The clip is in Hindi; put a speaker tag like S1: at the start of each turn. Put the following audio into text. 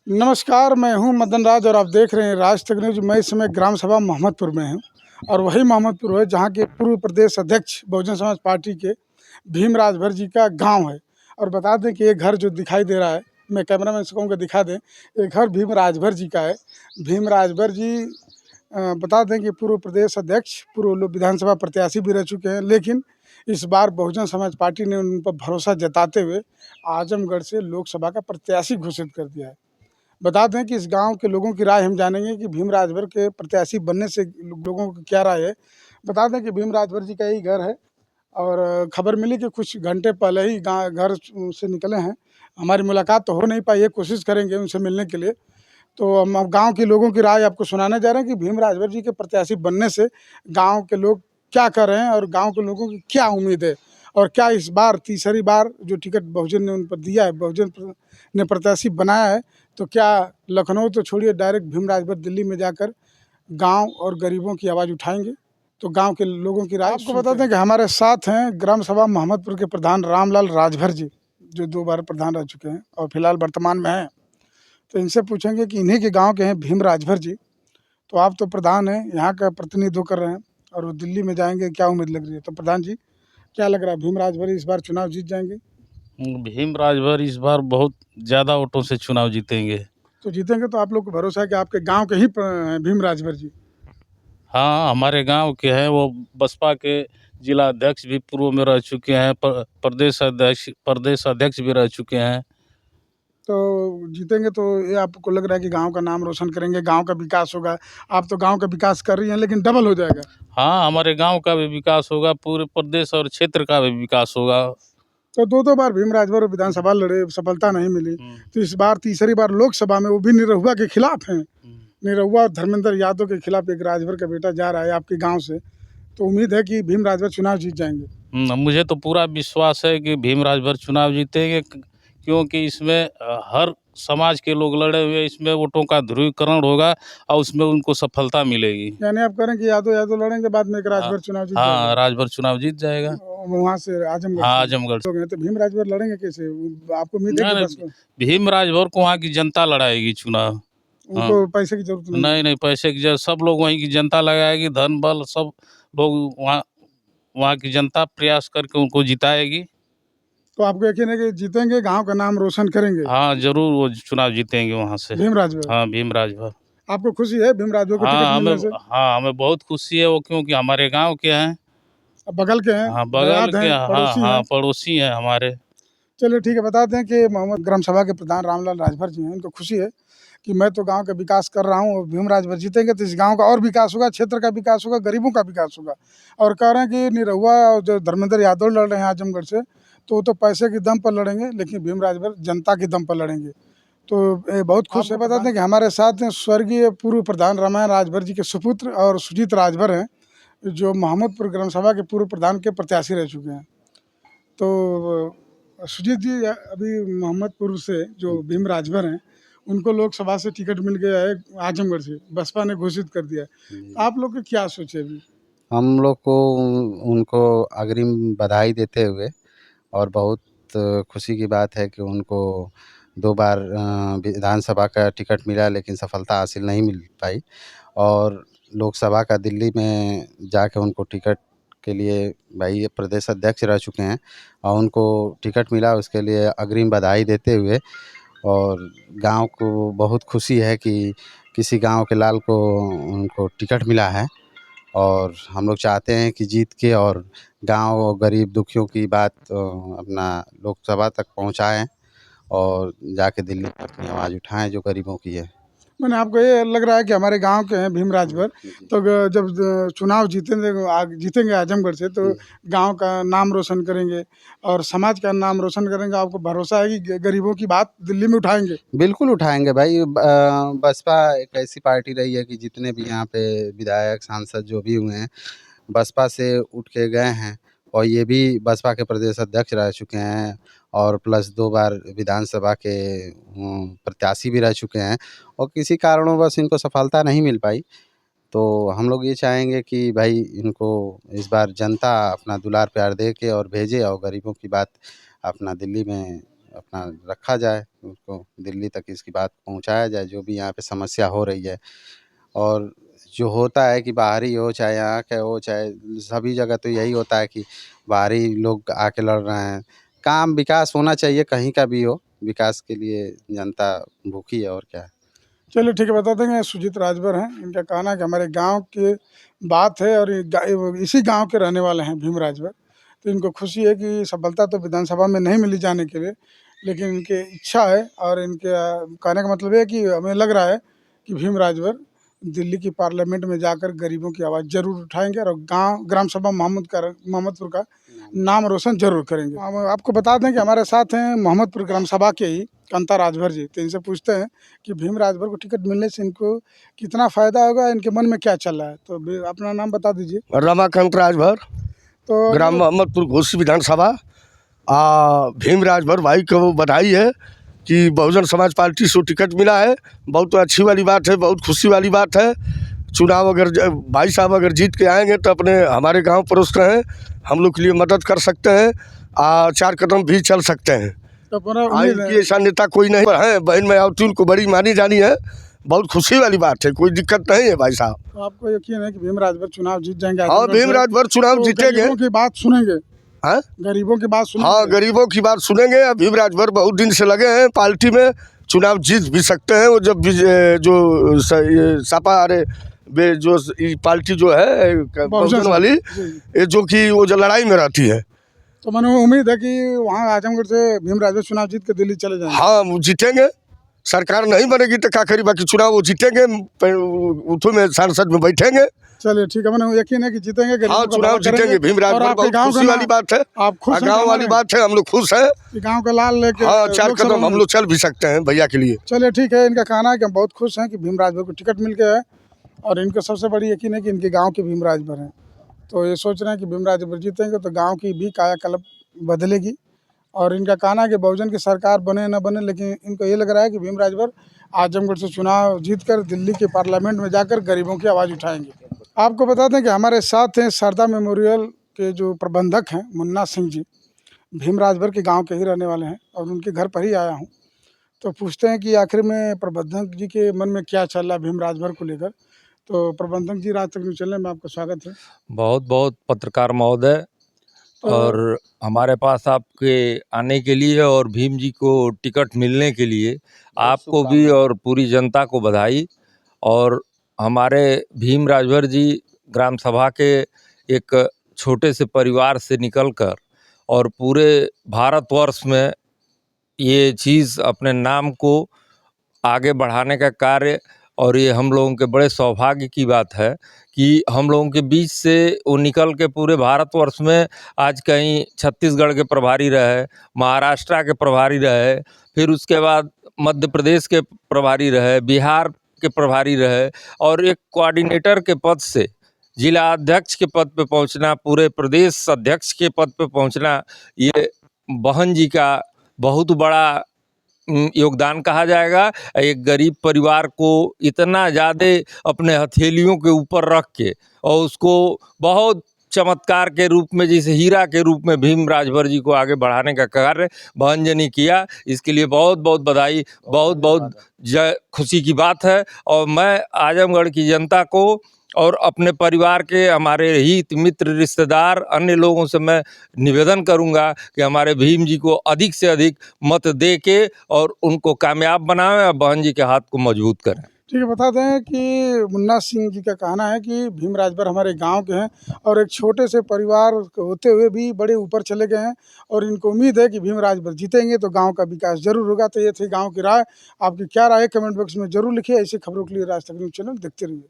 S1: नमस्कार, मैं हूं मदन राज और आप देख रहे हैं राज तक न्यूज़। मैं इस समय ग्राम सभा मोहम्मदपुर में हूं और वही मोहम्मदपुर है जहां के पूर्व प्रदेश अध्यक्ष बहुजन समाज पार्टी के भीम राजभर जी का गांव है। और बता दें कि ये घर जो दिखाई दे रहा है, मैं कैमरामैन से कहूँगा दिखा दें, ये घर भीम राजभर जी का है। भीम राजभर जी बता दें कि पूर्व प्रदेश अध्यक्ष, पूर्व विधानसभा प्रत्याशी भी रह चुके हैं, लेकिन इस बार बहुजन समाज पार्टी ने उन पर भरोसा जताते हुए आजमगढ़ से लोकसभा का प्रत्याशी घोषित कर दिया है। बता दें कि इस गांव के लोगों की राय हम जानेंगे कि भीम राजभर के प्रत्याशी बनने से लोगों की क्या राय है। बता दें कि भीम राजभर जी का ही घर है और खबर मिली कि कुछ घंटे पहले ही घर से निकले हैं। हमारी मुलाकात तो हो नहीं पाई है, कोशिश करेंगे उनसे मिलने के लिए। तो हम गांव के लोगों की राय आपको सुनाने जा रहे हैं कि भीम राजभर जी के प्रत्याशी बनने से गांव के लोग क्या कर रहे हैं और गांव के लोगों की क्या उम्मीद है, और क्या इस बार तीसरी बार जो टिकट बहुजन ने उन पर दिया है, बहुजन ने प्रत्याशी बनाया है, तो क्या लखनऊ तो छोड़िए, डायरेक्ट भीम राजभर दिल्ली में जाकर गांव और गरीबों की आवाज़ उठाएंगे। तो गांव के लोगों की राय आपको बता दें कि हमारे साथ हैं ग्राम सभा मोहम्मदपुर के प्रधान रामलाल राजभर जी, जो 2 बार प्रधान रह चुके हैं और फिलहाल वर्तमान में हैं। तो इनसे पूछेंगे कि इन्हीं के गांव के हैं भीम राजभर जी। तो आप तो प्रधान हैं, यहाँ का प्रतिनिधित्व कर रहे हैं और वो दिल्ली में जाएंगे, क्या उम्मीद लग रही है? तो प्रधान जी, क्या लग रहा है, भीम राजभर इस बार चुनाव जीत जाएंगे?
S2: भीम राजभर इस बार बहुत ज़्यादा वोटों से चुनाव जीतेंगे।
S1: तो जीतेंगे तो आप लोग को भरोसा है कि आपके गांव के ही भीम राजभर जी?
S2: हाँ, हमारे गांव के हैं। वो बसपा के जिला अध्यक्ष भी पूर्व में रह चुके हैं, प्रदेश अध्यक्ष भी रह चुके हैं।
S1: तो जीतेंगे तो ये आपको लग रहा है कि गांव का नाम रोशन करेंगे, गांव का विकास होगा? आप तो गांव का विकास कर रही हैं, लेकिन डबल हो जाएगा।
S2: हाँ, हमारे गांव का भी विकास होगा, पूरे प्रदेश और क्षेत्र का भी विकास होगा।
S1: तो 2 बार भीम राजभर विधानसभा लड़े, सफलता नहीं मिली। तो इस बार तीसरी बार लोकसभा में वो भी निरहुआ के खिलाफ हैं। निरहुआ और धर्मेंद्र यादव के खिलाफ एक राजभर का बेटा जा रहा है आपके गांव से। तो उम्मीद है कि भीम राजभर चुनाव जीत जाएंगे।
S2: मुझे तो पूरा विश्वास है कि भीम राजभर चुनाव जीतेंगे, क्योंकि इसमें हर समाज के लोग लड़े हुए, इसमें वोटों का ध्रुवीकरण होगा और उसमें उनको सफलता मिलेगी।
S1: यानी आप कह रहे हैं कि यादव लड़ेंगे, बाद में एक राजभर चुनाव जीत जाएगा?
S2: हाँ, राजभर चुनाव जीत जाएगा।
S1: वहाँ से आजमगढ़
S2: हाँ,
S1: से
S2: आजमगढ़ से।
S1: लोग हैं, तो भीम राजभर लड़ेंगे कैसे? आपको उम्मीद है कि बस
S2: भीम राजभर को वहाँ की जनता लड़ाएगी चुनाव। हाँ,
S1: उनको पैसे की जरूरत नहीं?
S2: नहीं पैसे की जरूरत, सब लोग वहीं की जनता लगाएगी, धन बल सब लोग वहाँ की जनता प्रयास करके उनको जिताएगी।
S1: तो आपको यकीन है कि जीतेंगे, गांव का नाम रोशन करेंगे?
S2: हाँ, जरूर वो चुनाव जीतेंगे वहाँ से।
S1: भीम राजभर?
S2: हाँ, भीम राजभर।
S1: आपको खुशी है भीम राजभर को टिकट मिलने से?
S2: हाँ, हमें बहुत खुशी है वो, क्योंकि हमारे गांव के हैं।
S1: बगल के हैं,
S2: हाँ, बगल
S1: दयाद
S2: के।
S1: हैं,
S2: हाँ
S1: पड़ोसी
S2: हाँ,
S1: हैं।
S2: पड़ोसी हैं हमारे।
S1: चलिए ठीक है, बता दें कि मोहम्मद ग्राम सभा के प्रधान रामलाल राजभर जी हैं। उनको खुशी है कि मैं तो गांव का विकास कर रहा हूं और भीम राजभर जीतेंगे तो इस गांव का और विकास होगा, क्षेत्र का विकास होगा, गरीबों का विकास होगा। और कह रहे हैं कि निरहुआ और जो धर्मेंद्र यादव लड़ रहे हैं आजमगढ़ से, तो वो तो पैसे के दम पर लड़ेंगे, लेकिन भीम राजभर जनता के दम पर लड़ेंगे। तो बहुत खुश है। बता दें कि हमारे साथ हैं स्वर्गीय पूर्व प्रधान रामायण राजभर जी के सुपुत्र और सुजीत राजभर हैं, जो मोहम्मदपुर ग्राम सभा के पूर्व प्रधान के प्रत्याशी रह चुके हैं। तो सुजीत जी, अभी मोहम्मदपुर से जो भीम राजभर हैं, उनको लोकसभा से टिकट मिल गया है आजमगढ़ से, बसपा ने घोषित कर दिया है। आप लोग की क्या सोचे अभी?
S3: हम लोग को उनको अग्रिम बधाई देते हुए, और बहुत खुशी की बात है कि उनको 2 बार विधानसभा का टिकट मिला, लेकिन सफलता हासिल नहीं मिल पाई। और लोकसभा का दिल्ली में जाके उनको टिकट के लिए, भाई ये प्रदेश अध्यक्ष रह चुके हैं और उनको टिकट मिला, उसके लिए अग्रिम बधाई देते हुए। और गांव को बहुत खुशी है कि किसी गांव के लाल को उनको टिकट मिला है, और हम लोग चाहते हैं कि जीत के और गांव और गरीब दुखियों की बात अपना लोकसभा तक पहुंचाएं और जाके दिल्ली में अपनी आवाज़ उठाएं जो गरीबों की है।
S1: मैंने आपको ये लग रहा है कि हमारे गांव के हैं भीम राजभर, तो जब चुनाव जीतेंगे आजमगढ़ से, तो गांव का नाम रोशन करेंगे और समाज का नाम रोशन करेंगे। आपको भरोसा है कि गरीबों की बात दिल्ली में उठाएंगे?
S3: बिल्कुल उठाएंगे भाई। बसपा एक ऐसी पार्टी रही है कि जितने भी यहाँ पे विधायक सांसद जो भी हुए हैं, बसपा से उठ के गए हैं, और ये भी बसपा के प्रदेश अध्यक्ष रह चुके हैं, और प्लस 2 बार विधानसभा के प्रत्याशी भी रह चुके हैं, और किसी कारणवश इनको सफलता नहीं मिल पाई। तो हम लोग ये चाहेंगे कि भाई इनको इस बार जनता अपना दुलार प्यार दे के और भेजे, और गरीबों की बात अपना दिल्ली में अपना रखा जाए, उसको दिल्ली तक इसकी बात पहुंचाया जाए, जो भी यहाँ पे समस्या हो रही है। और जो होता है कि बाहरी हो चाहे यहाँ के हो, चाहे सभी जगह तो यही होता है कि बाहरी लोग आके लड़ रहे हैं। काम विकास होना चाहिए, कहीं का भी हो, विकास के लिए जनता भूखी है और क्या है।
S1: चलिए ठीक है, बता देंगे। सुजीत राजभर हैं, इनका कहना है कि हमारे गांव की बात है और इसी गांव के रहने वाले हैं भीम राजभर। तो इनको खुशी है कि सफलता तो विधानसभा में नहीं मिली जाने के लिए, लेकिन इनकी इच्छा है और इनके कहने का मतलब ये है कि हमें लग रहा है कि भीम राजभर दिल्ली की पार्लियामेंट में जाकर गरीबों की आवाज़ जरूर उठाएंगे और ग्राम सभा मोहम्मदपुर का नाम रोशन जरूर करेंगे। आपको बता दें कि हमारे साथ हैं मोहम्मदपुर ग्राम सभा के ही कांता राजभर जी। तो इनसे पूछते हैं कि भीम राजभर को टिकट मिलने से इनको कितना फ़ायदा होगा, इनके मन में क्या चल रहा है। तो अपना नाम बता दीजिए।
S4: रमाकांत राजभर,
S1: तो
S4: ग्राम मोहम्मदपुर घोसी विधानसभा। भीम राजभर भाई को बधाई है कि बहुजन समाज पार्टी से टिकट मिला है। बहुत अच्छी वाली बात है, बहुत खुशी वाली बात है। चुनाव अगर भाई साहब अगर जीत के आएंगे तो अपने हमारे गांव पड़ोस के हैं, हम लोग के लिए मदद कर सकते हैं, 4 कदम भी चल सकते हैं।
S1: तो पूरा उम्मीद है।
S4: इनकी ऐसा नेता कोई नहीं है। बहन मायावती उनको बड़ी मानी जानी है। बहुत खुशी वाली बात है, कोई दिक्कत नहीं है भाई साहब।
S1: तो आपको यकीन है कि भीम राजभर चुनाव जीत जाएंगे?
S4: हाँ, भीम राजभर चुनाव जीतेंगे।
S1: गरीबों की बात सुनेंगे।
S4: हाँ,
S1: गरीबों की बात सुनेंगे।
S4: हाँ, गरीबों की बात सुनेंगे। भीम राजभर बहुत दिन से लगे हैं पार्टी में, चुनाव जीत भी सकते हैं। वो जब जो सपा अरे जो पार्टी जो है बहुजन वाली, ये जो कि वो जो लड़ाई में रहती है।
S1: तो मैंने उम्मीद है कि वहाँ आजमगढ़ से भीम राजभर चुनाव जीत के दिल्ली चले जाएंगे।
S4: हाँ, वो जीतेंगे। सरकार नहीं बनेगी तो क्या करी, बाकी चुनाव वो जीतेंगे, उठो में सांसद में बैठेंगे।
S1: चलिए ठीक है, मैंने यकीन है कि जीतेंगे।
S4: हाँ, चुनाव जीतेंगे भीम राजभर। बहुत खुशी वाली बात है,
S1: आप खुश हैं?
S4: गाँव वाली बात है, हम लोग खुश हैं।
S1: गाँव का लाल लेके
S4: हाँ, 4 कदम हम लोग चल भी सकते हैं भैया के लिए।
S1: चलिए ठीक है, इनका कहना है कि हम बहुत खुश हैं कि भीम राजभर को टिकट मिल गया है और इनको सबसे बड़ी यकीन है कि इनके गांव के भीम राजभर हैं। तो ये सोच रहे हैं कि भीम राजभर जीतेंगे तो गांव की भी कायाकल्प बदलेगी। और इनका कहना है कि बहुजन की सरकार बने न बने, लेकिन इनको ये लग रहा है कि भीम राजभर आजमगढ़ से चुनाव जीतकर दिल्ली के पार्लियामेंट में जाकर गरीबों की आवाज़ उठाएंगे। आपको बता दें कि हमारे साथ हैं शारदा मेमोरियल के जो प्रबंधक हैं मुन्ना सिंह जी। भीम राजभर के गाँव के ही रहने वाले हैं और उनके घर पर ही आया हूँ। तो पूछते हैं कि आखिर में प्रबंधक जी के मन में क्या चल रहा है भीम राजभर को लेकर। तो प्रबंधक जी, राज तक न्यूज़ चैनल में आपका स्वागत है।
S5: बहुत बहुत पत्रकार महोदय, और हमारे पास आपके आने के लिए और भीम जी को टिकट मिलने के लिए आपको भी और पूरी जनता को बधाई। और हमारे भीम राजभर जी ग्राम सभा के एक छोटे से परिवार से निकलकर और पूरे भारतवर्ष में ये चीज़ अपने नाम को आगे बढ़ाने का कार्य, और ये हम लोगों के बड़े सौभाग्य की बात है कि हम लोगों के बीच से वो निकल के पूरे भारतवर्ष में आज कहीं छत्तीसगढ़ के प्रभारी रहे, महाराष्ट्र के प्रभारी रहे, फिर उसके बाद मध्य प्रदेश के प्रभारी रहे, बिहार के प्रभारी रहे, और एक कोऑर्डिनेटर के पद से जिला अध्यक्ष के पद पे पहुंचना, पूरे प्रदेश अध्यक्ष के पद पे पहुंचना, ये बहन जी का बहुत बड़ा योगदान कहा जाएगा। एक गरीब परिवार को इतना ज़्यादा अपने हथेलियों के ऊपर रख के और उसको बहुत चमत्कार के रूप में, जैसे हीरा के रूप में भीम राजभर जी को आगे बढ़ाने का कार्य बहन जी ने किया। इसके लिए बहुत बहुत बधाई, बहुत बहुत खुशी की बात है। और मैं आजमगढ़ की जनता को और अपने परिवार के, हमारे हित मित्र रिश्तेदार अन्य लोगों से मैं निवेदन करूंगा कि हमारे भीम जी को अधिक से अधिक मत दे के और उनको कामयाब बनाएं और बहन जी के हाथ को मजबूत करें।
S1: ठीक है, बता दें कि मुन्ना सिंह जी का कहना है कि भीम राजभर हमारे गांव के हैं और एक छोटे से परिवार होते हुए भी बड़े ऊपर चले गए हैं और इनको उम्मीद है कि भीम राजभर जीतेंगे तो गांव का विकास जरूर होगा। तो ये थी गांव की राय। आपकी क्या राय है कमेंट बॉक्स में जरूर लिखिए। ऐसी खबरों के लिए राज तक न्यूज़ चैनल देखते रहिए।